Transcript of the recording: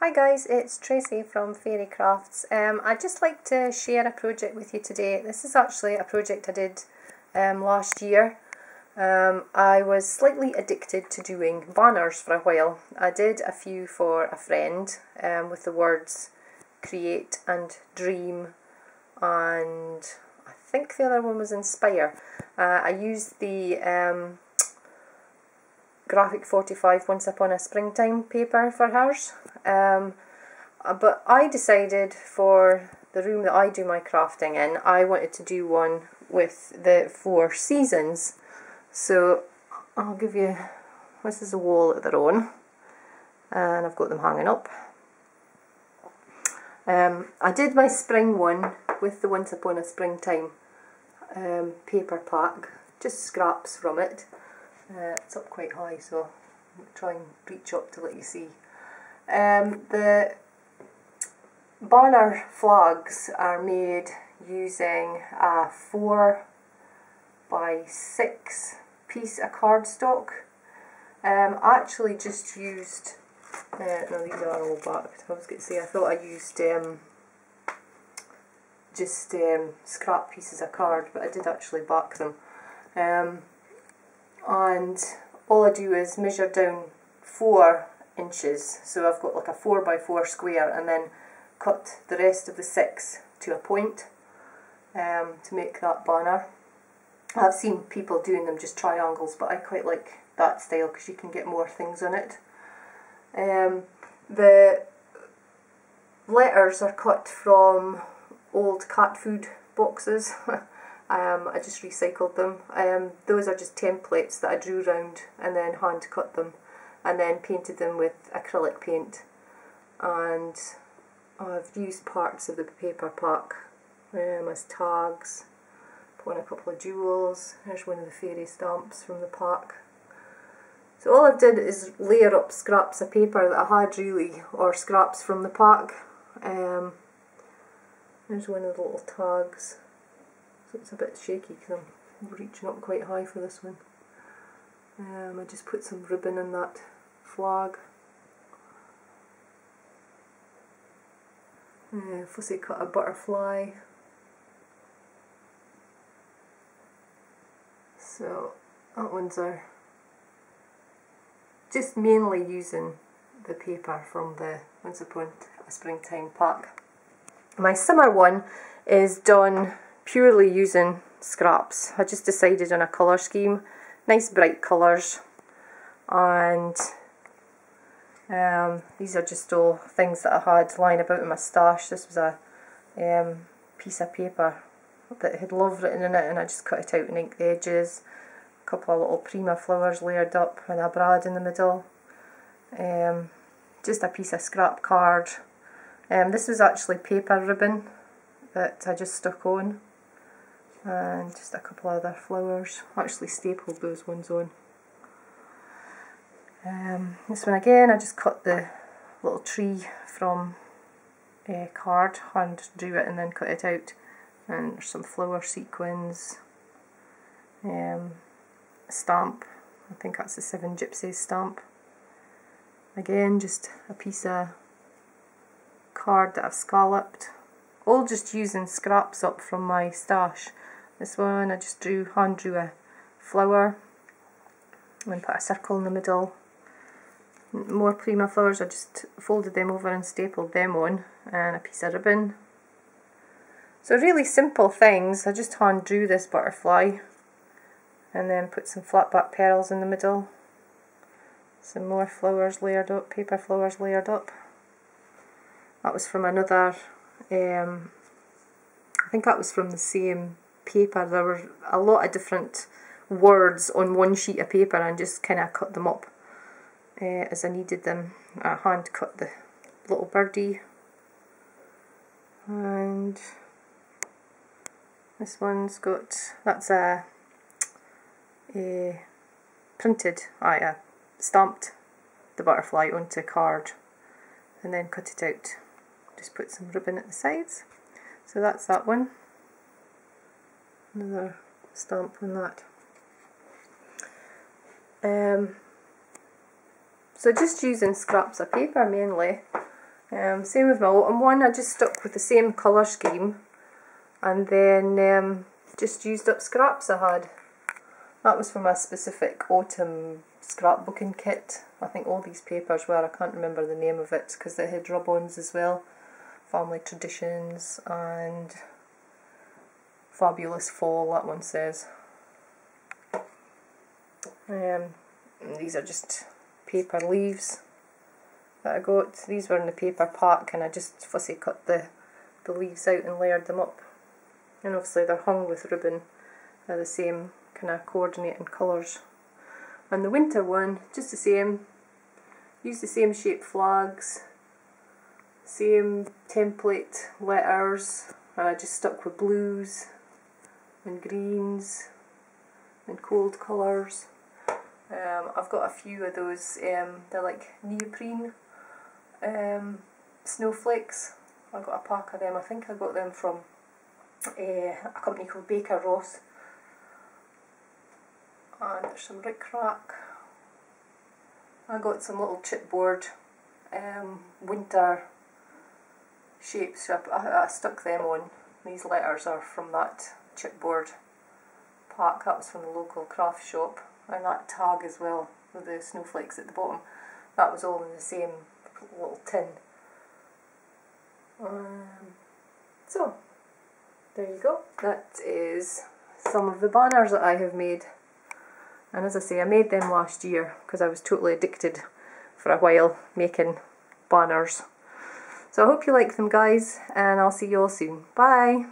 Hi guys, it's Tracy from Fairy Crafts. I'd just like to share a project with you today. This is actually a project I did last year. I was slightly addicted to doing banners for a while. I did a few for a friend with the words create and dream, and I think the other one was inspire. I used the Graphic 45 Once Upon a Springtime paper for hers, but I decided for the room that I do my crafting in, I wanted to do one with the 4 seasons. So I'll give you, this is a wall that they're on, and I've got them hanging up. I did my spring one with the Once Upon a Springtime paper pack, just scraps from it. It's up quite high, so I'll try and reach up to let you see. The banner flags are made using a 4 by 6 piece of cardstock. I actually just used, no, these are all backed. I was going to say I thought I used just scrap pieces of card, but I did actually back them. And all I do is measure down 4 inches, so I've got like a 4 by 4 square, and then cut the rest of the 6 to a point to make that banner. I've seen people doing them just triangles, but I quite like that style because you can get more things on it. The letters are cut from old cat food boxes. I just recycled them. Those are just templates that I drew round and then hand cut them and then painted them with acrylic paint. And I've used parts of the paper pack as tags, put on a couple of jewels. Here's one of the fairy stamps from the pack. So all I've did is layer up scraps of paper that I had really, or scraps from the pack. There's one of the little tags. So it's a bit shaky because I'm reaching up quite high for this one. I just put some ribbon in that flag. Fussy cut a butterfly. So that one's are just mainly using the paper from the Once Upon a Springtime pack. My summer one is done purely using scraps. I just decided on a colour scheme, nice bright colours, and these are just all things that I had lying about in my stash. This was a piece of paper that had love written in it, and I just cut it out and inked the edges. A couple of little prima flowers layered up and a brad in the middle. Just a piece of scrap card. This was actually paper ribbon that I just stuck on, and just a couple other flowers. I actually stapled those ones on. This one again, I just cut the little tree from card, hand drew it and then cut it out, and there's some flower sequins, a stamp, I think that's the 7 Gypsies stamp. Again, just a piece of card that I've scalloped, all just using scraps up from my stash. This one I just hand drew a flower and put a circle in the middle. More prima flowers, I just folded them over and stapled them on, and a piece of ribbon. So really simple things. I just hand drew this butterfly and then put some flat back pearls in the middle. Some more flowers layered up, paper flowers layered up. That was from another, I think that was from the same paper. There were a lot of different words on one sheet of paper, and just kind of cut them up as I needed them. I hand cut the little birdie, and this one's got, that's a printed, I stamped the butterfly onto card and then cut it out. Just put some ribbon at the sides. So that's that one. Another stamp on that. So just using scraps of paper mainly. Same with my autumn one, I just stuck with the same colour scheme and then just used up scraps I had. That was from a specific autumn scrapbooking kit. I think all these papers were, I can't remember the name of it because they had rub-ons as well. Family Traditions and Fabulous Fall, that one says. These are just paper leaves that I got. These were in the paper pack and I just fussy cut the leaves out and layered them up. And obviously they're hung with ribbon, they're the same kind of coordinating colours. And the winter one, just the same, used the same shaped flags, same template letters, and I just stuck with blues and greens and cold colours. I've got a few of those, they're like neoprene snowflakes. I got a pack of them, I think I got them from a company called Baker Ross. And there's some ric-rac. I got some little chipboard winter shapes, so I stuck them on. These letters are from that chipboard pack, that was from the local craft shop. And that tag as well, with the snowflakes at the bottom, that was all in the same little tin. So, there you go. That is some of the banners that I have made. And as I say, I made them last year because I was totally addicted for a while making banners. So I hope you like them, guys, and I'll see you all soon. Bye!